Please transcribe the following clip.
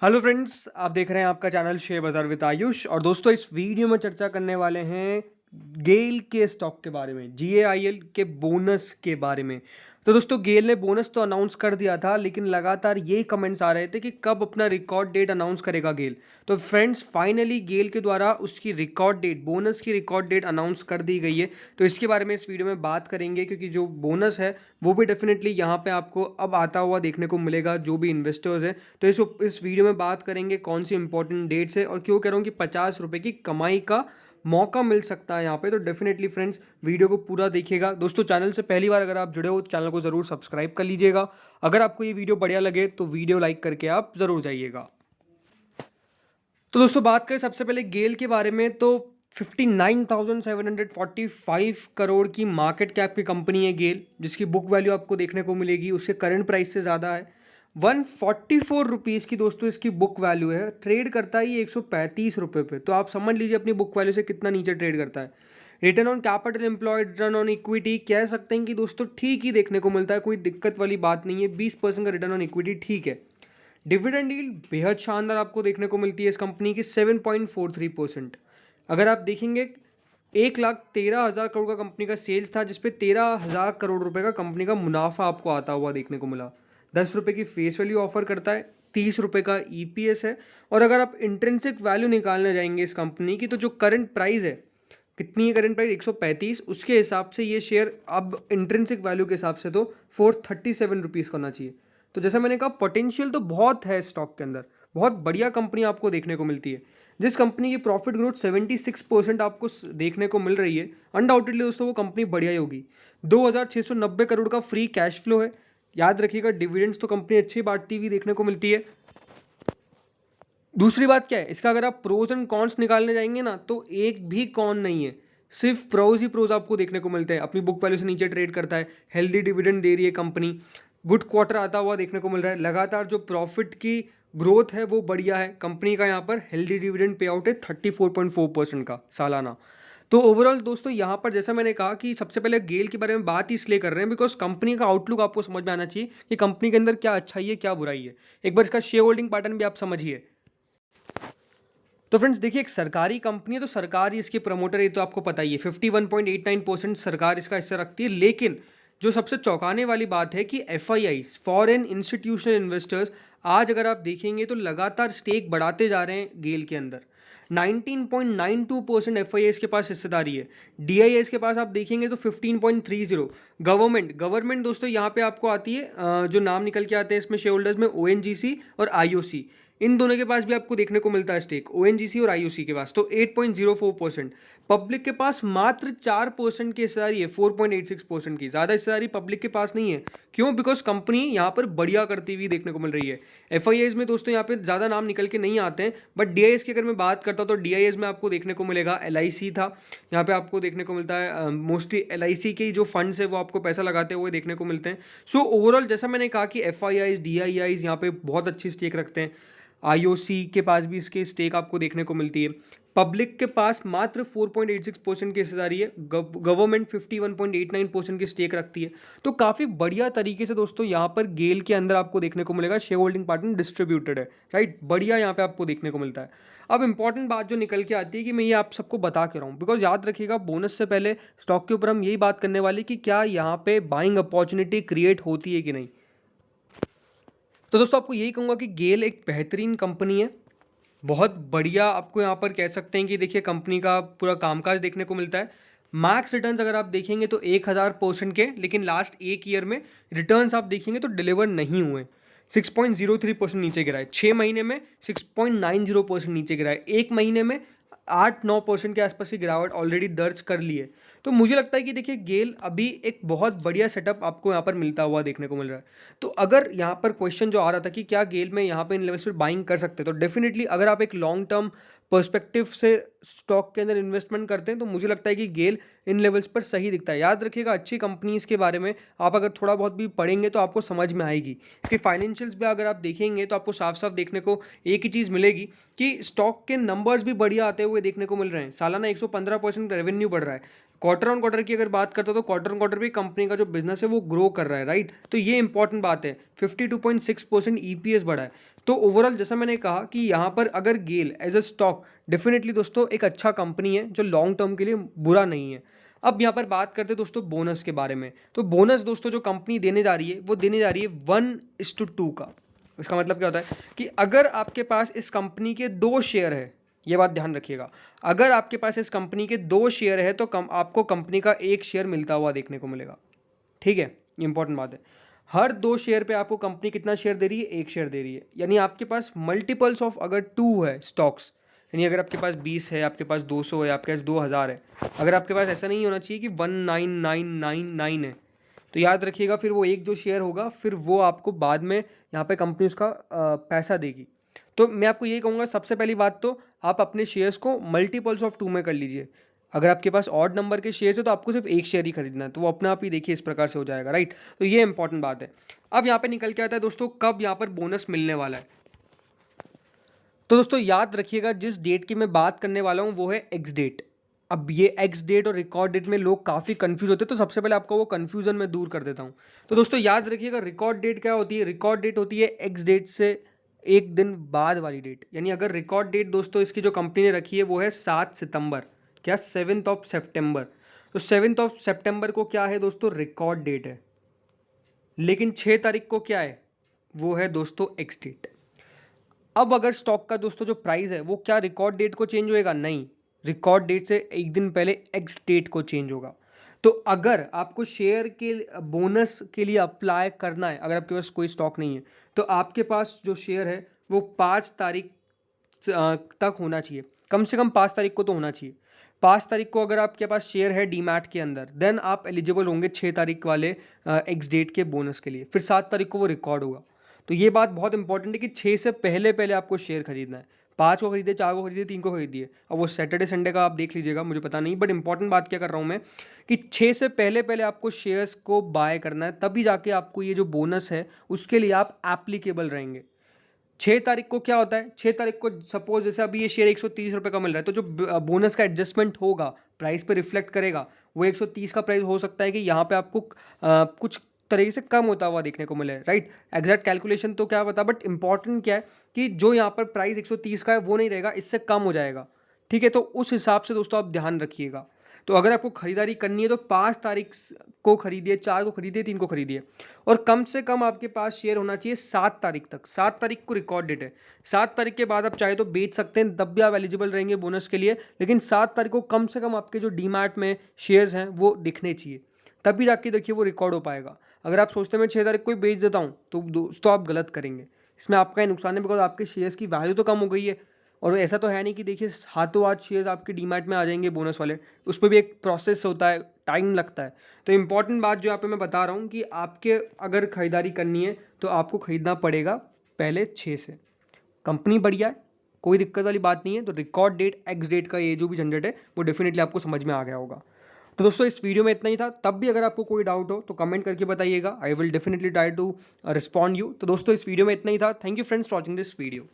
Hello friends, आप देख रहे हैं आपका चैनल शेयर बाजार विद आयुष। और दोस्तों, इस वीडियो में चर्चा करने वाले हैं गेल के स्टॉक के बारे में, GAIL के बोनस के बारे में। तो दोस्तों, गेल ने बोनस तो अनाउंस कर दिया था, लेकिन लगातार ये कमेंट्स आ रहे थे कि कब अपना रिकॉर्ड डेट अनाउंस करेगा गेल। तो फ्रेंड्स, फाइनली गेल के द्वारा उसकी रिकॉर्ड डेट, बोनस की रिकॉर्ड डेट अनाउंस कर दी गई है। तो इसके बारे में इस वीडियो में बात करेंगे, क्योंकि जो बोनस है वो भी डेफिनेटली यहाँ पे आपको अब आता हुआ देखने को मिलेगा, जो भी इन्वेस्टर्स हैं। तो इस वीडियो में बात करेंगे कौन सी इंपॉर्टेंट डेट्स है और क्यों कह रहा हूँ कि 50 रुपये की कमाई का मौका मिल सकता है यहाँ पे। तो डेफिनेटली फ्रेंड्स, वीडियो को पूरा देखिएगा। दोस्तों, चैनल से पहली बार अगर आप जुड़े हो तो चैनल को ज़रूर सब्सक्राइब कर लीजिएगा। अगर आपको ये वीडियो बढ़िया लगे तो वीडियो लाइक करके आप ज़रूर जाइएगा। तो दोस्तों, बात करें सबसे पहले गेल के बारे में, तो 59,745 करोड़ की मार्केट कैप की कंपनी है गेल, जिसकी बुक वैल्यू आपको देखने को मिलेगी उसके करंट प्राइस से ज़्यादा है। 144 रुपीज़ की दोस्तों इसकी बुक वैल्यू है। ट्रेड करता है ये 135 रुपये पे। तो आप समझ लीजिए अपनी बुक वैल्यू से कितना नीचे ट्रेड करता है। Return on capital employed, return on equity कह सकते हैं कि दोस्तों ठीक ही देखने को मिलता है, कोई दिक्कत वाली बात नहीं है। 20% का रिटर्न ऑन इक्विटी ठीक है। डिविडेंड यील्ड बेहद शानदार आपको देखने को मिलती है इस कंपनी की, 7.43%। अगर आप देखेंगे, 1,13,000 करोड़ का कंपनी का सेल्स था, जिसपे 13,000 करोड़ रुपए का कंपनी का मुनाफा आपको आता हुआ देखने को मिला। 10 रुपये की फेस वैल्यू ऑफर करता है, 30 रुपये का EPS है। और अगर आप इंट्रिंसिक वैल्यू निकालने जाएंगे इस कंपनी की, तो जो करंट प्राइस है, कितनी है करंट प्राइस, 135, उसके हिसाब से ये शेयर अब इंट्रिंसिक वैल्यू के हिसाब से तो 437 रुपीज़ करना चाहिए। तो जैसा मैंने कहा, पोटेंशियल तो बहुत है स्टॉक के अंदर, बहुत बढ़िया कंपनी आपको देखने को मिलती है। जिस कंपनी की प्रॉफिट ग्रोथ 76% आपको देखने को मिल रही है, अनडाउटेडली दोस्तों वो कंपनी बढ़िया ही होगी। 2,690 करोड़ का फ्री कैश फ्लो है। याद रखिएगा, डिविडेंड्स तो कंपनी अच्छी बांटती हुई देखने को मिलती है। दूसरी बात क्या है, इसका अगर आप प्रोज एंड कॉन्स निकालने जाएंगे ना, तो एक भी कॉन नहीं है, सिर्फ प्रोज ही प्रोज आपको देखने को मिलते हैं। अपनी बुक वैल्यू से नीचे ट्रेड करता है, हेल्दी डिविडेंड दे रही है कंपनी, गुड क्वार्टर आता हुआ देखने को मिल रहा है, लगातार जो प्रॉफिट की ग्रोथ है वो बढ़िया है कंपनी का। यहाँ पर हेल्दी डिविडेंड पे आउट है 34.4% का सालाना। तो ओवरऑल दोस्तों, यहाँ पर जैसा मैंने कहा कि सबसे पहले गेल के बारे में बात ही इसलिए कर रहे हैं बिकॉज कंपनी का आउटलुक आपको समझ में आना चाहिए कि कंपनी के अंदर क्या अच्छाई है क्या बुराई है। एक बार इसका शेयर होल्डिंग पैटर्न भी आप समझिए। तो फ्रेंड्स देखिए, एक सरकारी कंपनी है तो सरकार ही इसकी प्रमोटर है, ये तो आपको पता ही है। 51.89% सरकार इसका हिस्सा रखती है। लेकिन जो सबसे चौंकाने वाली बात है कि FIIs, फॉरेन इंस्टीट्यूशनल इन्वेस्टर्स, आज अगर आप देखेंगे तो लगातार स्टेक बढ़ाते जा रहे हैं गेल के अंदर। 19.92% FIIs के पास हिस्सेदारी है। DIIs के पास आप देखेंगे तो 15.30। गवर्नमेंट दोस्तों यहाँ पे आपको आती है, जो नाम निकल के आते हैं इसमें शेयर होल्डर्स में, ONGC और IOC, इन दोनों के पास भी आपको देखने को मिलता है स्टेक, ONGC और IOC के पास। तो 8.04%। पब्लिक के पास मात्र 4% की हिस्सेदारी है, 4.86% की। ज़्यादा हिस्सेदारी पब्लिक के पास नहीं है। क्यों? बिकॉज कंपनी यहाँ पर बढ़िया करती हुई देखने को मिल रही है। FIIs में दोस्तों यहाँ पे ज़्यादा नाम निकल के नहीं आते हैं, बट DIIs की अगर मैं बात करता हूँ तो DIIs में आपको देखने को मिलेगा LIC था, यहाँ पे आपको देखने को मिलता है मोस्टली LIC के जो फंड्स है वो आपको पैसा लगाते हुए देखने को मिलते हैं। सो ओवरऑल जैसा मैंने कहा कि FIIs, DIIs यहाँ पे बहुत अच्छी स्टेक रखते हैं। IOC के पास भी इसके स्टेक आपको देखने को मिलती है। पब्लिक के पास मात्र 4.86% की हिस्सेदारी है। गवर्नमेंट 51.89% की स्टेक रखती है। तो काफ़ी बढ़िया तरीके से दोस्तों यहाँ पर गेल के अंदर आपको देखने को मिलेगा शेयर होल्डिंग पैटर्न डिस्ट्रीब्यूटेड है, राइट। बढ़िया यहाँ पे आपको देखने को मिलता है। अब इंपॉर्टेंट बात जो निकल के आती है कि मैं ये आप सबको बता के रहा हूँ, बिकॉज याद रखिएगा, बोनस से पहले स्टॉक के ऊपर हम यही बात करने वाले कि क्या यहाँ पे बाइंग अपॉर्चुनिटी क्रिएट होती है कि नहीं। तो दोस्तों, आपको यही कहूँगा कि गेल एक बेहतरीन कंपनी है, बहुत बढ़िया। आपको यहाँ पर कह सकते हैं कि देखिए कंपनी का पूरा कामकाज देखने को मिलता है। मैक्स रिटर्न्स अगर आप देखेंगे तो 1,000% के, लेकिन लास्ट एक ईयर में रिटर्न्स आप देखेंगे तो डिलीवर नहीं हुए। 6.03% नीचे गिरा है। 6 महीने में 6.90% नीचे गिरा है। एक महीने में 8-9% के आसपास की गिरावट ऑलरेडी दर्ज कर ली है। तो मुझे लगता है कि देखिए गेल अभी एक बहुत बढ़िया सेटअप आपको यहाँ पर मिलता हुआ देखने को मिल रहा है। तो अगर यहाँ पर क्वेश्चन जो आ रहा था कि क्या गेल में यहाँ पे इन लेवल्स पर बाइंग कर सकते हैं, तो डेफिनेटली अगर आप एक लॉन्ग टर्म पर्सपेक्टिव से स्टॉक के अंदर इन्वेस्टमेंट करते हैं तो मुझे लगता है कि गेल इन लेवल्स पर सही दिखता है। याद रखिएगा, अच्छी कंपनीज के बारे में आप अगर थोड़ा बहुत भी पढ़ेंगे तो आपको समझ में आएगी। इसके फाइनेंशियल्स भी अगर आप देखेंगे तो आपको साफ साफ देखने को एक ही चीज़ मिलेगी कि स्टॉक के नंबर्स भी बढ़िया आते हुए देखने को मिल रहे हैं। सालाना 115% रेवेन्यू बढ़ रहा है। क्वार्टर ऑन क्वार्टर की अगर बात करते हो तो क्वार्टर ऑन क्वार्टर भी कंपनी का जो बिजनेस है वो ग्रो कर रहा है, राइट। तो ये इंपॉर्टेंट बात है। 52.6% ईपीएस बढ़ा है। तो ओवरऑल जैसा मैंने कहा कि यहाँ पर अगर गेल एज अ स्टॉक डेफिनेटली दोस्तों एक अच्छा कंपनी है जो लॉन्ग टर्म के लिए बुरा नहीं है। अब यहाँ पर बात करते हैं दोस्तों बोनस के बारे में। तो बोनस दोस्तों जो कंपनी देने जा रही है वो देने जा रही है 1:2 का। इसका मतलब क्या होता है कि अगर आपके पास इस कंपनी के 2 शेयर है, ये बात ध्यान रखिएगा, अगर आपके पास इस कंपनी के 2 शेयर है तो आपको कंपनी का 1 शेयर मिलता हुआ देखने को मिलेगा। ठीक है, ये इंपॉर्टेंट बात है। हर 2 शेयर पे आपको कंपनी कितना शेयर दे रही है? 1 शेयर दे रही है। यानी आपके पास मल्टीपल्स ऑफ अगर 2 है स्टॉक्स, यानी अगर आपके पास 20 है, आपके पास 200 है, आपके पास 2000 है, अगर आपके पास ऐसा नहीं होना चाहिए कि 19999 है, तो याद रखिएगा फिर वो एक जो शेयर होगा फिर वो आपको बाद में यहाँ पे कंपनी उसका पैसा देगी। तो मैं आपको ये कहूँगा सबसे पहली बात तो आप अपने शेयर्स को मल्टीपल्स ऑफ 2 में कर लीजिए। अगर आपके पास ऑड नंबर के शेयर्स है तो आपको सिर्फ 1 शेयर ही खरीदना है, तो वो अपने आप ही देखिए इस प्रकार से हो जाएगा, राइट। तो ये इंपॉर्टेंट बात है। अब यहाँ पे निकल के आता है दोस्तों कब यहाँ पर बोनस मिलने वाला है। तो दोस्तों याद रखिएगा जिस डेट की मैं बात करने वाला हूँ वो है एक्स डेट। अब ये एक्स डेट और रिकॉर्ड डेट में लोग काफ़ी कंफ्यूज होते हैं, तो सबसे पहले आपको वो कंफ्यूजन में दूर कर देता हूँ। तो दोस्तों याद रखिएगा रिकॉर्ड डेट क्या होती है? रिकॉर्ड डेट होती है एक्स डेट से एक दिन बाद वाली डेट। यानी अगर रिकॉर्ड डेट दोस्तों इसकी जो कंपनी ने रखी है वो है 7 सितंबर, क्या 7 सितंबर। तो 7 सितंबर को क्या है दोस्तों? रिकॉर्ड डेट है। लेकिन 6 तारीख को क्या है? वो है दोस्तों एक्स डेट। अब अगर स्टॉक का दोस्तों जो प्राइस है वो क्या रिकॉर्ड डेट को चेंज होएगा? नहीं, रिकॉर्ड डेट से एक दिन पहले एक्स डेट को चेंज होगा। तो अगर आपको शेयर के बोनस के लिए अप्लाई करना है, अगर आपके पास कोई स्टॉक नहीं है, तो आपके पास जो शेयर है वो 5 तारीख तक होना चाहिए, कम से कम 5 तारीख को तो होना चाहिए। 5 तारीख को अगर आपके पास शेयर है डीमैट के अंदर, देन आप एलिजिबल होंगे 6 तारीख वाले एक्स डेट के बोनस के लिए। फिर 7 तारीख को वो रिकॉर्ड होगा। तो ये बात बहुत इंपॉर्टेंट है कि 6 से पहले पहले आपको शेयर खरीदना है। 5 को खरीदिए, 4 को खरीदिए, 3 को खरीदिए। अब वो सैटरडे संडे का आप देख लीजिएगा, मुझे पता नहीं, बट इंपॉर्टेंट बात क्या कर रहा हूँ मैं कि 6 से पहले पहले आपको शेयर्स को बाय करना है, तभी जाके आपको ये जो बोनस है उसके लिए आप एप्लीकेबल रहेंगे। 6 तारीख को क्या होता है? 6 तारीख को सपोज जैसे अभी ये शेयर 130 रुपये का मिल रहा है, तो जो बोनस का एडजस्टमेंट होगा प्राइस पे रिफ्लेक्ट करेगा, वो 130 का प्राइस हो सकता है कि यहाँ पे आपको कुछ तरीके से कम होता हुआ देखने को मिले, राइट। एग्जैक्ट कैलकुलेशन तो क्या पता, बट इंपॉर्टेंट क्या है कि जो यहाँ पर प्राइस 130 का है वो नहीं रहेगा, इससे कम हो जाएगा। ठीक है, तो उस हिसाब से दोस्तों आप ध्यान रखिएगा। तो अगर आपको खरीदारी करनी है तो 5 तारीख को खरीदिए, 4 को खरीदिए, 3 को खरीदिए। और कम से कम आपके पास शेयर होना चाहिए 7 तारीख तक। 7 तारीख को रिकॉर्ड डेट है। 7 तारीख के बाद आप चाहे तो बेच सकते हैं, तब भी आप एलिजिबल रहेंगे बोनस के लिए। लेकिन 7 तारीख को कम से कम आपके जो डीमैट में शेयर्स हैं वो दिखने चाहिए, तभी जाके देखिए वो रिकॉर्ड हो पाएगा। अगर आप सोचते हैं मैं 6 तारीख को ही बेच देता हूँ तो दोस्तों आप गलत करेंगे। इसमें आपका ही नुकसान है, बिकॉज आपके शेयर्स की वैल्यू तो कम हो गई है। और ऐसा तो है नहीं कि देखिए हाथों हाथ शेयर्स आपके डीमैट में आ जाएंगे बोनस वाले, उस पर भी एक प्रोसेस होता है, टाइम लगता है। तो इंपॉर्टेंट बात जो यहाँ पे मैं बता रहा हूँ कि आपके अगर खरीदारी करनी है तो आपको खरीदना पड़ेगा पहले 6 से। कंपनी बढ़िया है, कोई दिक्कत वाली बात नहीं है। तो रिकॉर्ड डेट एक्स डेट का ये जो भी झंझट है वो डेफिनेटली आपको समझ में आ गया होगा। तो दोस्तों इस वीडियो में इतना ही था। तब भी अगर आपको कोई डाउट हो तो कमेंट करके बताइएगा, I will definitely try to respond you. तो दोस्तों इस वीडियो में इतना ही था। Thank you friends for watching this video.